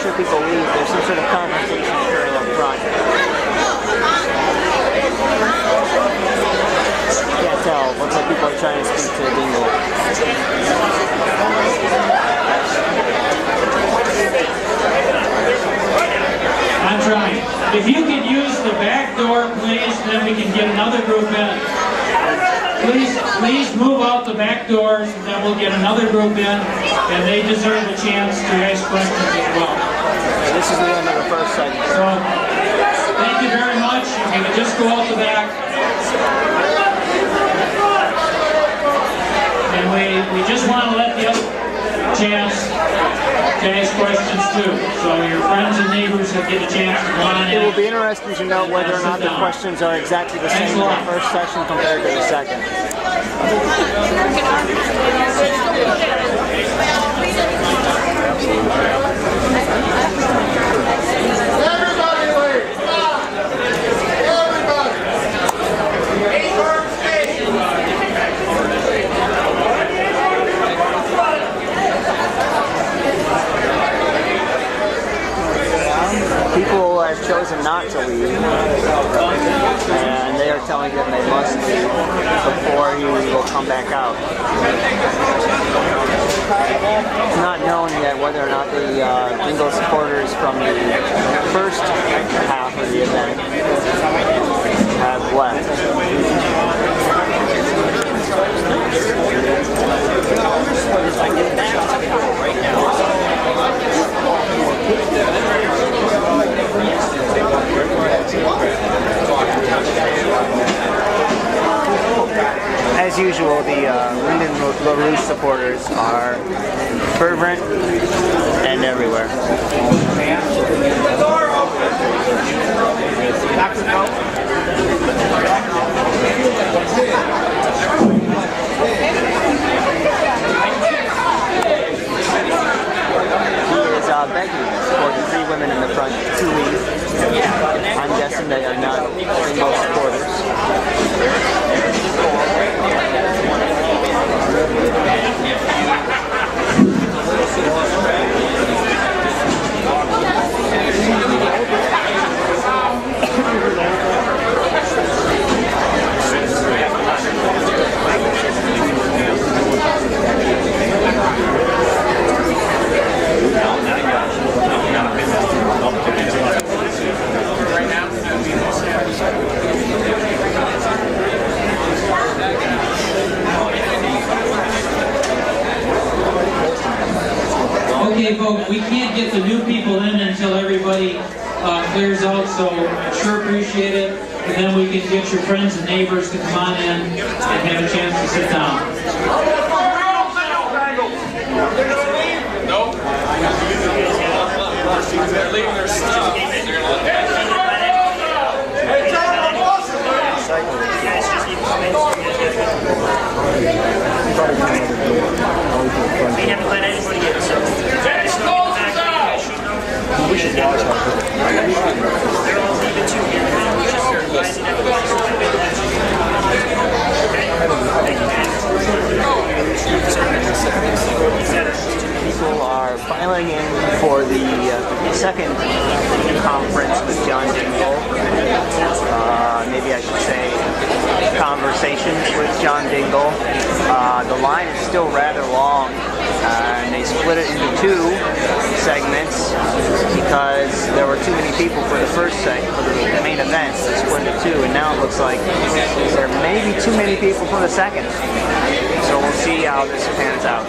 sure people leave. There's some sort of conversation occurring up front. Can't tell. Looks like people are trying to speak to Dingell. I'm trying. If you could use the back door, please, then we can get another group in. Please move out the back doors, and then we'll get another group in, and they deserve a chance to ask questions as well. This is the end of the first segment. So, thank you very much. If you could just go out the back. And we just want to let the other chance to ask questions too. So your friends and neighbors will get a chance to come on in. It will be interesting to know whether or not the questions are exactly the same in the first session compared to the second. People have chosen not to leave, and they are telling them they must leave before you will come back out. It's not known yet whether or not the Dingell supporters from the first half of the event have left. As usual, the Lyndon LaRouche supporters are fervent and everywhere. He is begging for the three women in the front to leave. I'm guessing they are not Dingell supporters. Okay, folks, we can't get the new people in until everybody clears out, so I sure appreciate it. And then we can get your friends and neighbors to come on in and have a chance to sit down. Nope. They're leaving their stuff. We haven't let anybody in, so we should watch out. They're all leaving too. People are filing in for the second conference with John Dingell. Maybe I should say conversations with John Dingell. The line is still rather long, and they split it into two segments because there were too many people for the first segment, for the main event. They split it into two, and now it looks like there may be too many people for the second. So we'll see how this pans out.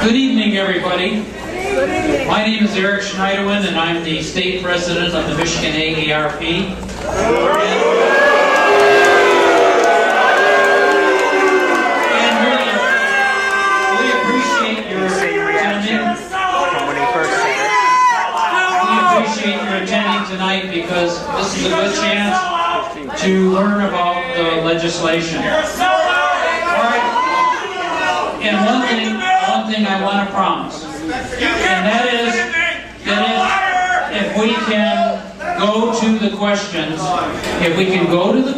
Good evening, everybody. My name is Eric Schneiderwin, and I'm the state president of the Michigan AARP. And we appreciate your attending. We appreciate your attending tonight because this is a good chance to learn about the legislation. All right. And one thing I want to promise, and that is that if we can go to the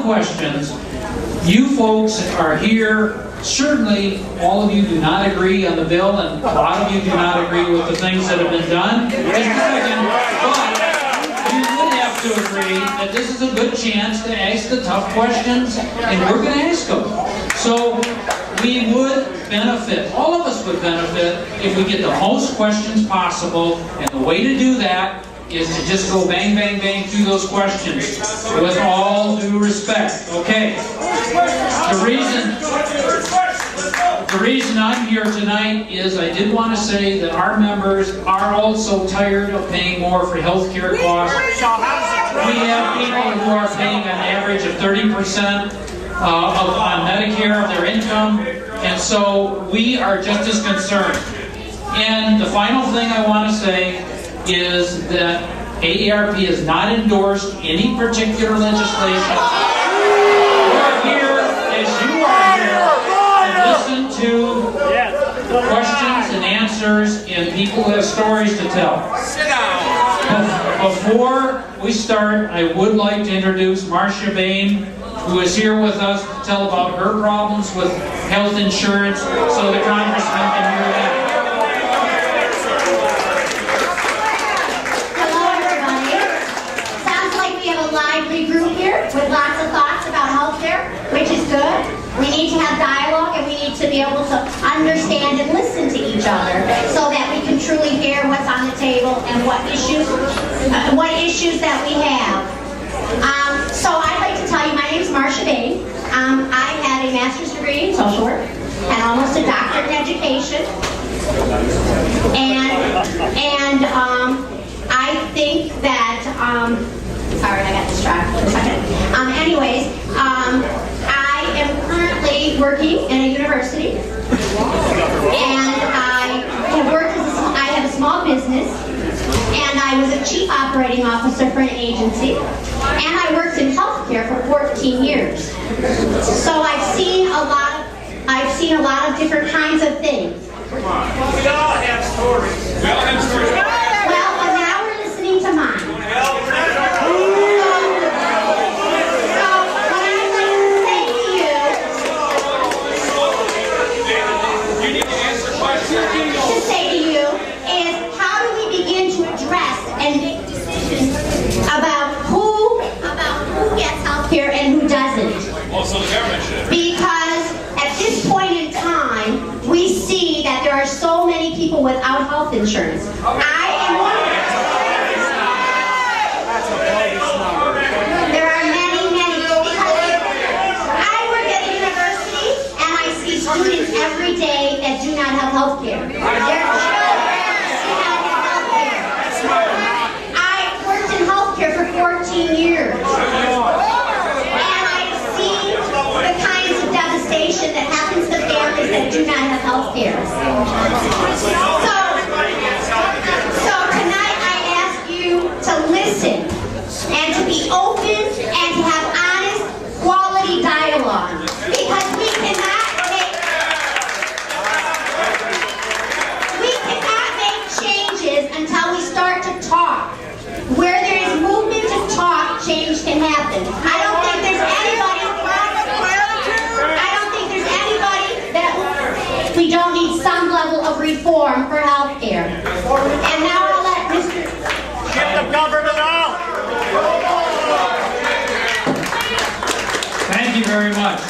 questions, you folks are here. Certainly, all of you do not agree on the bill, and a lot of you do not agree with the things that have been done. But you would have to agree that this is a good chance to ask the tough questions, and we're going to ask them. So we would benefit, all of us would benefit, if we get the most questions possible, and the way to do that is to just go bang, bang, bang through those questions with all due respect. Okay. The reason I'm here tonight is I did want to say that our members are also tired of paying more for health care costs. We have people who are paying an average of 30% on Medicare of their income, and so we are just as concerned. And the final thing I want to say is that AARP has not endorsed any particular legislation. We're here, as you are here, to listen to questions and answers and people who have stories to tell. Before we start, I would like to introduce Marcia Bain, who is here with us to tell about her problems with health insurance, so the congressman can hear that. Group here with lots of thoughts about healthcare, which is good. We need to have dialogue, and we need to be able to understand and listen to each other so that we can truly hear what's on the table and what issues that we have. So I'd like to tell you, my name is Marcia Bain. I had a master's degree in social work and almost a doctorate in education. And I think that sorry, I got distracted for a second. I am currently working in a university, and I have a small business, and I was a chief operating officer for an agency, and I worked in healthcare for 14 years. So I've seen a lot of different kinds of things. We all have stories. Well, but now we're listening to mine. Also the government should. Because at this point in time, we see that there are so many people without health insurance. I am one of them. There are many. Because I work at a university, and I see students every day that do not have health care. Their children do not have health care. I worked in health care for 14 years. That happens to families that do not have health care. So tonight I ask you to listen and to be open and to have honest, quality dialogue. Because we cannot make changes until we start to talk. Where there is movement to talk, change can happen. I don't think there's anybody we don't need some level of reform for health care. And now I'll let Mr. Get the government out! Thank you very much.